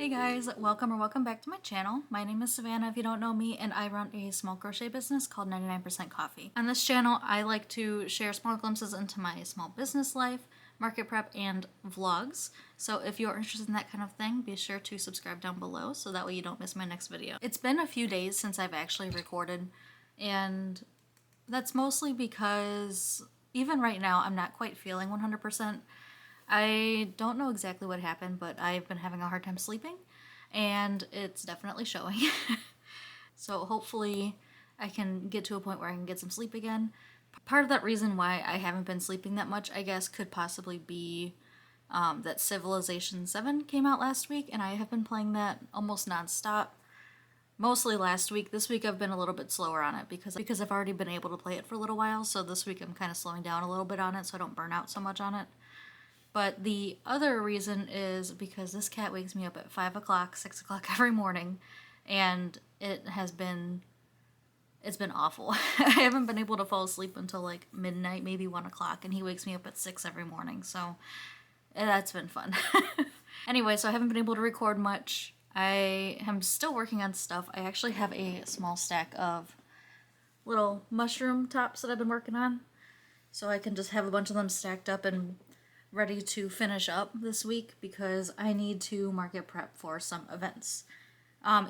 Hey guys, welcome back to my channel. My name is Savannah if you don't know me, and I run a small crochet business called 99% Coffee. On this channel, I like to share small glimpses into my small business life, market prep, and vlogs. So if you're interested in that kind of thing, be sure to subscribe down below so that way you don't miss my next video. It's been a few days since I've actually recorded, and that's mostly because even right now I'm not quite feeling 100%. I don't know exactly what happened, but I've been having a hard time sleeping, and it's definitely showing. So hopefully I can get to a point where I can get some sleep again. Part of that reason why I haven't been sleeping that much, I guess, could possibly be that Civilization 7 came out last week, and I have been playing that almost nonstop. Mostly last week. This week I've been a little bit slower on it because I've already been able to play it for a little while, so this week I'm kind of slowing down a little bit on it so I don't burn out so much on it. But the other reason is because this cat wakes me up at 5 o'clock, 6 o'clock every morning, and it's been awful. I haven't been able to fall asleep until like midnight, maybe 1 o'clock, and he wakes me up at 6 every morning, so that's been fun. Anyway, so I haven't been able to record much. I am still working on stuff. I actually have a small stack of little mushroom tops that I've been working on, so I can just have a bunch of them stacked up and ready to finish up this week because I need to market prep for some events.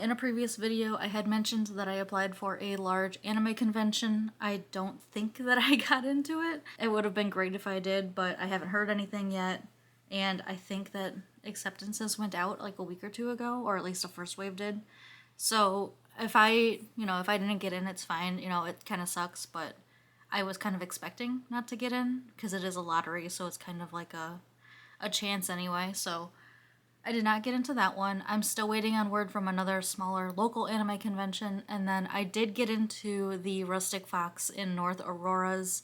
In a previous video, I had mentioned that I applied for a large anime convention. I don't think that I got into it. It would have been great if I did, but I haven't heard anything yet. And I think that acceptances went out like a week or two ago, or at least the first wave did. So if I didn't get in, it's fine. It kind of sucks, but I was kind of expecting not to get in because it is a lottery, so it's kind of like a chance anyway. So I did not get into that one. I'm still waiting on word from another smaller local anime convention, and then I did get into the Rustic Fox in North Aurora's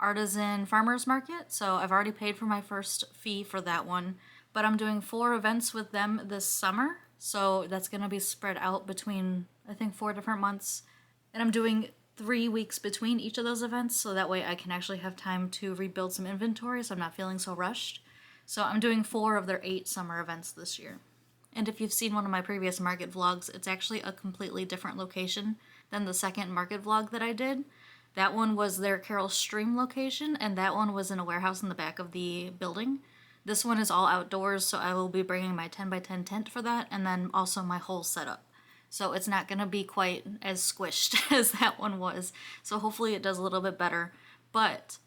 artisan farmers market, so I've already paid for my first fee for that one, but I'm doing 4 events with them this summer, so that's going to be spread out between, I think, 4 different months, and I'm doing 3 weeks between each of those events, so that way I can actually have time to rebuild some inventory so I'm not feeling so rushed. So I'm doing 4 of their 8 summer events this year. And if you've seen one of my previous market vlogs, it's actually a completely different location than the second market vlog that I did. That one was their Carol Stream location, and that one was in a warehouse in the back of the building. This one is all outdoors, so I will be bringing my 10x10 tent for that, and then also my whole setup. So it's not going to be quite as squished as that one was. So hopefully it does a little bit better. But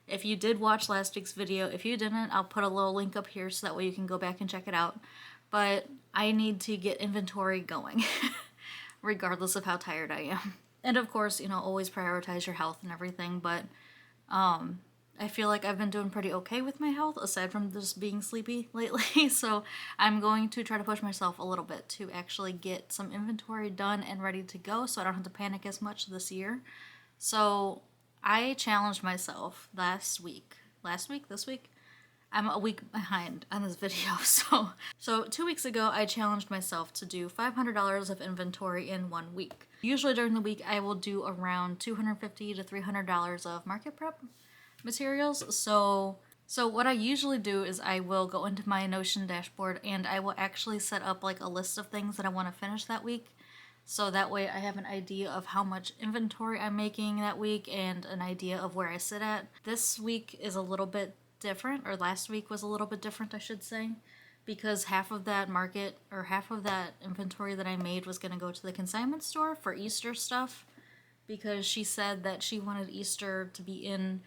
if you did watch last week's video, if you didn't, I'll put a little link up here so that way you can go back and check it out. But I need to get inventory going, regardless of how tired I am. And of course, always prioritize your health and everything, but I feel like I've been doing pretty okay with my health, aside from just being sleepy lately, so I'm going to try to push myself a little bit to actually get some inventory done and ready to go so I don't have to panic as much this year. So I challenged myself this week, I'm a week behind on this video, so 2 weeks ago I challenged myself to do $500 of inventory in 1 week. Usually during the week I will do around $250 to $300 of market prep materials. So what I usually do is I will go into my Notion dashboard and I will actually set up like a list of things that I want to finish that week. So that way I have an idea of how much inventory I'm making that week and an idea of where I sit at. This week is a little bit different, or last week was a little bit different, I should say, because half of that inventory that I made was going to go to the consignment store for Easter stuff, because she said that she wanted Easter to be in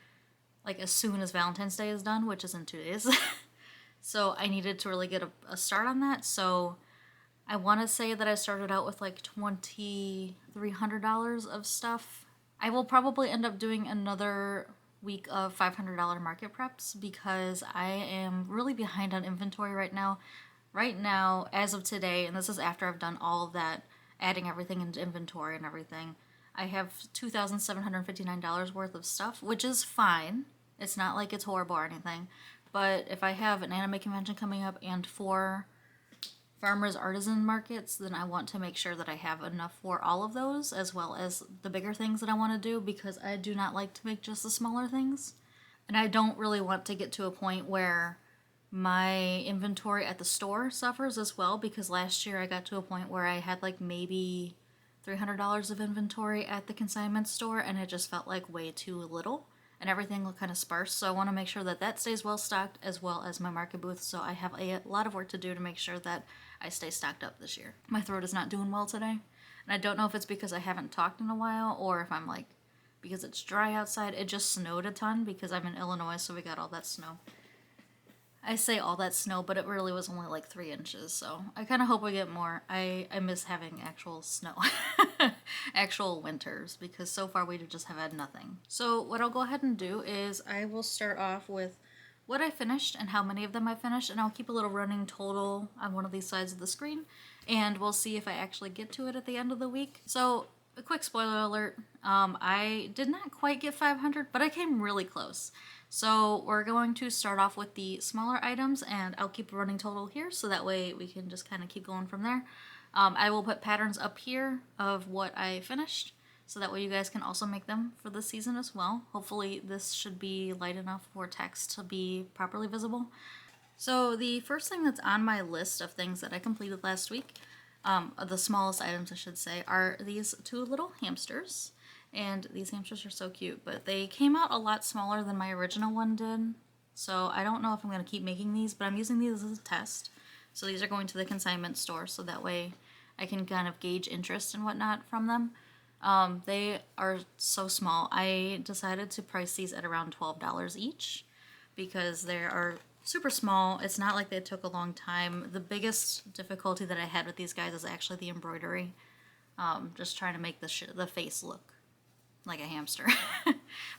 like as soon as Valentine's Day is done, which is in 2 days. So I needed to really get a start on that. So I want to say that I started out with like $2,300 of stuff. I will probably end up doing another week of $500 market preps because I am really behind on inventory right now. Right now, as of today, and this is after I've done all of that, adding everything into inventory and everything, I have $2,759 worth of stuff, which is fine. It's not like it's horrible or anything. But if I have an anime convention coming up and 4 farmers artisan markets, then I want to make sure that I have enough for all of those, as well as the bigger things that I want to do, because I do not like to make just the smaller things. And I don't really want to get to a point where my inventory at the store suffers as well, because last year I got to a point where I had like maybe $300 of inventory at the consignment store, and it just felt like way too little, and everything looked kind of sparse. So I want to make sure that that stays well stocked, as well as my market booth. So I have a lot of work to do to make sure that I stay stocked up this year. My throat is not doing well today, and I don't know if it's because I haven't talked in a while, or if I'm like, because it's dry outside. It just snowed a ton because I'm in Illinois, so we got all that snow. I say all that snow, but it really was only like 3 inches, so I kind of hope we get more. I miss having actual snow, actual winters, because so far we just have had nothing. So what I'll go ahead and do is I will start off with what I finished and how many of them I finished, and I'll keep a little running total on one of these sides of the screen, and we'll see if I actually get to it at the end of the week. So a quick spoiler alert, I did not quite get 500, but I came really close. So we're going to start off with the smaller items, and I'll keep a running total here, so that way we can just kind of keep going from there. I will put patterns up here of what I finished, so that way you guys can also make them for this season as well. Hopefully this should be light enough for text to be properly visible. So the first thing that's on my list of things that I completed last week, the smallest items I should say, are these 2 little hamsters. And these hamsters are so cute, but they came out a lot smaller than my original one did. So I don't know if I'm going to keep making these, but I'm using these as a test. So these are going to the consignment store, so that way I can kind of gauge interest and whatnot from them. They are so small. I decided to price these at around $12 each because they are super small. It's not like they took a long time. The biggest difficulty that I had with these guys is actually the embroidery. Just trying to make the face look like a hamster.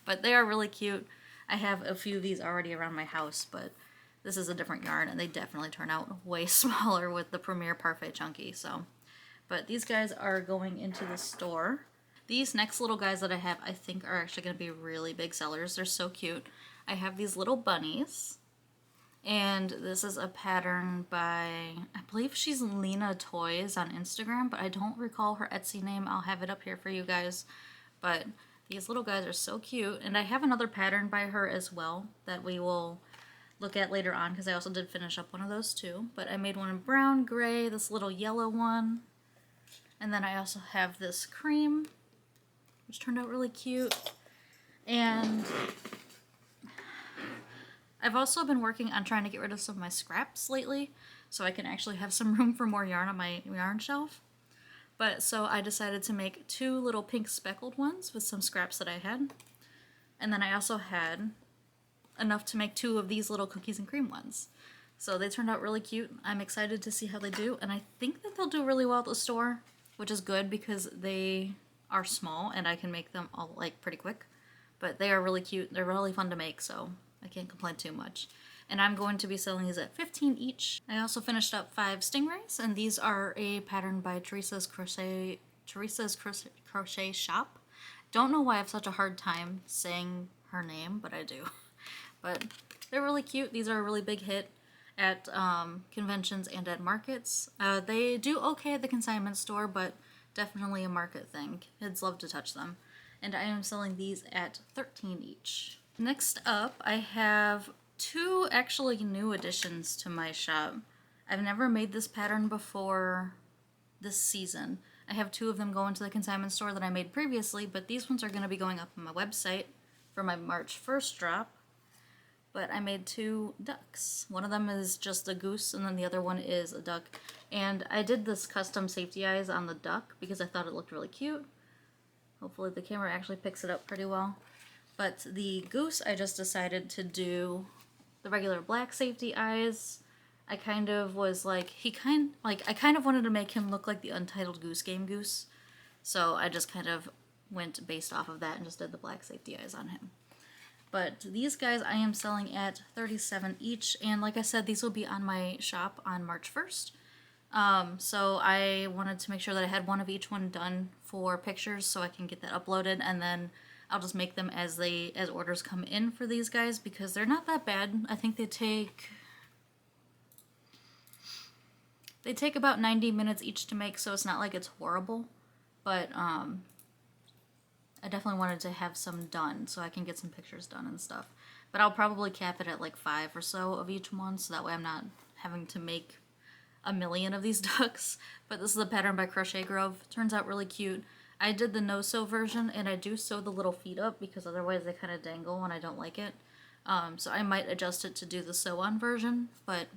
But they are really cute. I have a few of these already around my house, but this is a different yarn, and they definitely turn out way smaller with the Premier Parfait Chunky. So, but these guys are going into the store. These next little guys that I have, I think, are actually going to be really big sellers. They're so cute. I have these little bunnies, and this is a pattern by, I believe she's Lena Toys on Instagram, but I don't recall her Etsy name. I'll have it up here for you guys. But these little guys are so cute, and I have another pattern by her as well that we will look at later on, because I also did finish up one of those too. But I made one in brown, gray, this little yellow one, and then I also have this cream, which turned out really cute. And I've also been working on trying to get rid of some of my scraps lately, so I can actually have some room for more yarn on my yarn shelf. But so I decided to make 2 little pink speckled ones with some scraps that I had. And then I also had enough to make 2 of these little cookies and cream ones. So they turned out really cute. I'm excited to see how they do, and I think that they'll do really well at the store, which is good because they are small and I can make them all like pretty quick. But they are really cute. They're really fun to make, so I can't complain too much. And I'm going to be selling these at $15 each. I also finished up 5 stingrays, and these are a pattern by Teresa's Crochet Shop. Don't know why I have such a hard time saying her name, but I do. But they're really cute. These are a really big hit at conventions and at markets. They do okay at the consignment store, but definitely a market thing. Kids love to touch them. And I am selling these at $13 each. Next up, I have 2 actually new additions to my shop. I've never made this pattern before this season. I have 2 of them going to the consignment store that I made previously, but these ones are going to be going up on my website for my March 1st drop. But I made 2 ducks. One of them is just a goose, and then the other one is a duck. And I did this custom safety eyes on the duck because I thought it looked really cute. Hopefully the camera actually picks it up pretty well. But the goose, I just decided to do the regular black safety eyes. I kind of was like, I kind of wanted to make him look like the Untitled Goose Game goose. So I just kind of went based off of that and just did the black safety eyes on him. But these guys I am selling at $37 each, and like I said, these will be on my shop on March 1st. So I wanted to make sure that I had one of each one done for pictures so I can get that uploaded, and then I'll just make them as orders come in for these guys, because they're not that bad. I think they take about 90 minutes each to make, so it's not like it's horrible. But I definitely wanted to have some done so I can get some pictures done and stuff. but I'll probably cap it at like 5 or so of each one, so that way I'm not having to make a million of these ducks. But this is a pattern by Crochet Grove. Turns out really cute. I did the no-sew version, and I do sew the little feet up because otherwise they kind of dangle and I don't like it. So I might adjust it to do the sew-on version, but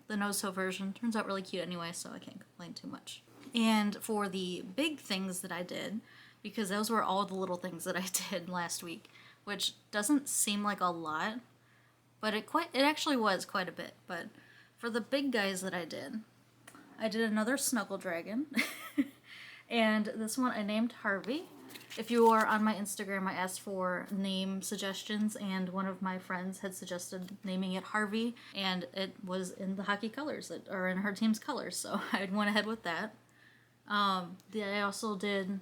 the no-sew version turns out really cute anyway, so I can't complain too much. And for the big things that I did, because those were all the little things that I did last week, which doesn't seem like a lot, but it actually was quite a bit. But for the big guys that I did another Snuggle Dragon, and this one I named Harvey. If you are on my Instagram, I asked for name suggestions, and one of my friends had suggested naming it Harvey, and it was in the hockey colors, or in her team's colors, so I went ahead with that. I also did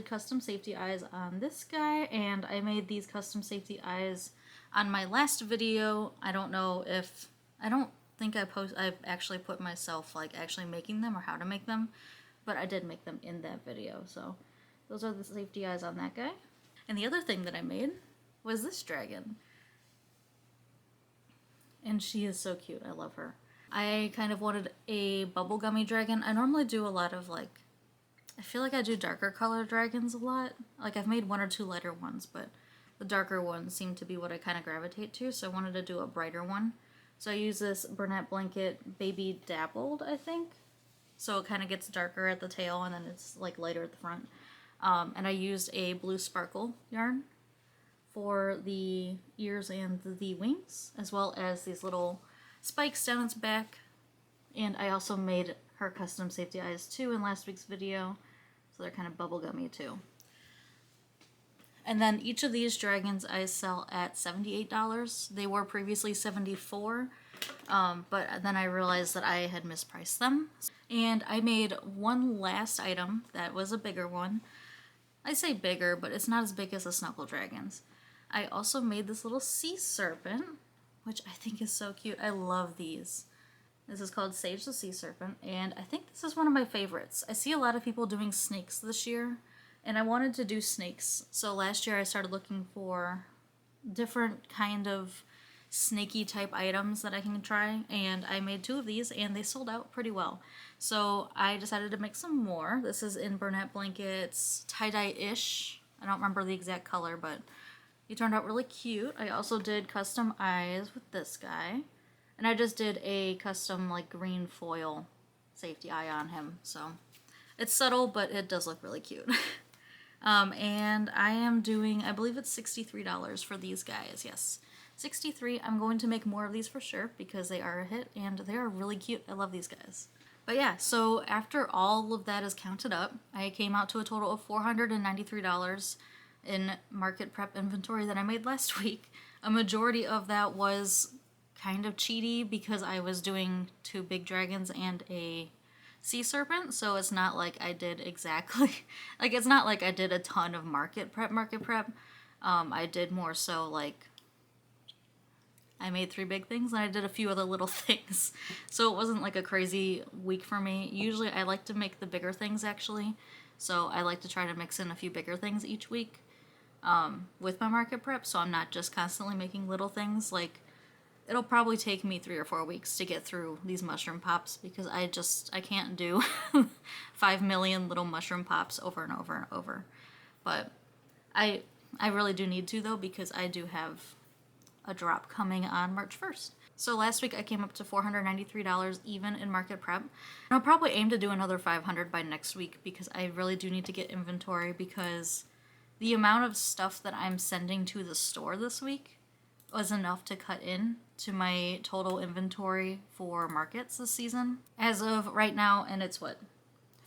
custom safety eyes on this guy, and I made these custom safety eyes on my last video. I don't think I actually put myself like actually making them or how to make them, but I did make them in that video. So those are the safety eyes on that guy. And the other thing that I made was this dragon. And she is so cute. I love her. I kind of wanted a bubblegummy dragon. I normally do a lot of like, I feel like I do darker color dragons a lot. Like I've made 1 or 2 lighter ones, but the darker ones seem to be what I kind of gravitate to. So I wanted to do a brighter one. So I use this Bernat Blanket Baby Dappled, I think. So it kind of gets darker at the tail and then it's like lighter at the front. And I used a blue sparkle yarn for the ears and the wings, as well as these little spikes down its back. And I also made her custom safety eyes too in last week's video, so they're kind of bubblegummy too. And then each of these dragons I sell at $78. They were previously $74, but then I realized that I had mispriced them. And I made one last item that was a bigger one. I say bigger, but it's not as big as the Snuggle Dragons. I also made this little sea serpent, which I think is so cute. I love these. This is called Sage the Sea Serpent, and I think this is one of my favorites. I see a lot of people doing snakes this year, and I wanted to do snakes. So last year I started looking for different kind of snaky type items that I can try, and I made 2 of these and they sold out pretty well. So I decided to make some more. This is in Bernat Blankets tie-dye-ish. I don't remember the exact color, but he turned out really cute. I also did custom eyes with this guy, and I just did a custom like green foil safety eye on him. So it's subtle, but it does look really cute. And I am doing, I believe it's $63 for these guys. Yes, $63. I'm going to make more of these for sure because they are a hit and they are really cute. I love these guys. But yeah, so after all of that is counted up, I came out to a total of $493 in market prep inventory that I made last week. A majority of that was kind of cheaty because I was doing 2 big dragons and a sea serpent, so it's not like I did exactly, like it's not like I did a ton of market prep. I did more so like I made 3 big things and I did a few other little things. So it wasn't like a crazy week for me. Usually I like to make the bigger things actually. So I like to try to mix in a few bigger things each week with my market prep. So I'm not just constantly making little things. Like it'll probably take me 3 or 4 weeks to get through these mushroom pops because I can't do 5 million little mushroom pops over and over and over. But I really do need to though because I do have a drop coming on March 1st. So last week I came up to $493 even in market prep. And I'll probably aim to do another $500 by next week because I really do need to get inventory because the amount of stuff that I'm sending to the store this week was enough to cut in to my total inventory for markets this season. As of right now, and it's what,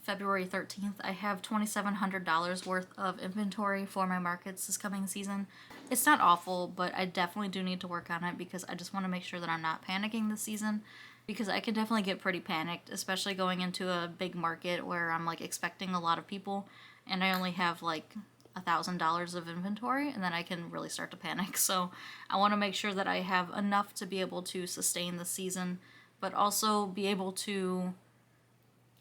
February 13th, I have $2,700 worth of inventory for my markets this coming season. It's not awful, but I definitely do need to work on it because I just want to make sure that I'm not panicking this season because I can definitely get pretty panicked, especially going into a big market where I'm like expecting a lot of people and I only have like $1,000 of inventory and then I can really start to panic. So I want to make sure that I have enough to be able to sustain the season, but also be able to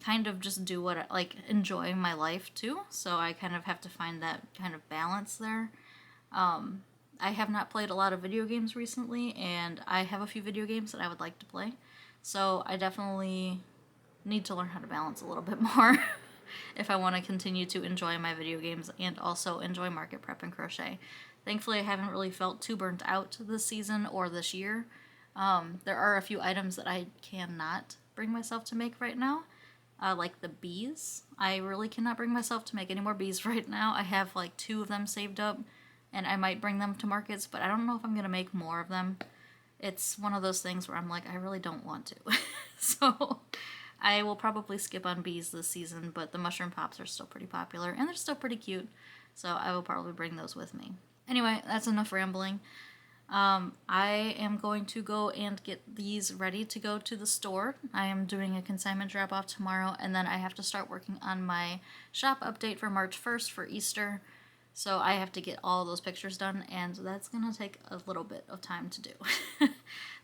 kind of just do what like enjoy my life too. So I kind of have to find that kind of balance there. I have not played a lot of video games recently, and I have a few video games that I would like to play. So I definitely need to learn how to balance a little bit more if I want to continue to enjoy my video games and also enjoy market prep and crochet. Thankfully, I haven't really felt too burnt out this season or this year. There are a few items that I cannot bring myself to make right now, like the bees. I really cannot bring myself to make any more bees right now. I have like 2 of them saved up, and I might bring them to markets, but I don't know if I'm going to make more of them. It's one of those things where I'm like, I really don't want to. So I will probably skip on bees this season, but the mushroom pops are still pretty popular, and they're still pretty cute, so I will probably bring those with me. Anyway, that's enough rambling. I am going to go and get these ready to go to the store. I am doing a consignment drop off tomorrow, and then I have to start working on my shop update for March 1st for Easter. So I have to get all those pictures done, and that's going to take a little bit of time to do.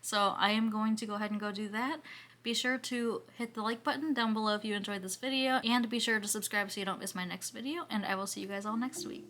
So I am going to go ahead and go do that. Be sure to hit the like button down below if you enjoyed this video, and be sure to subscribe so you don't miss my next video, and I will see you guys all next week.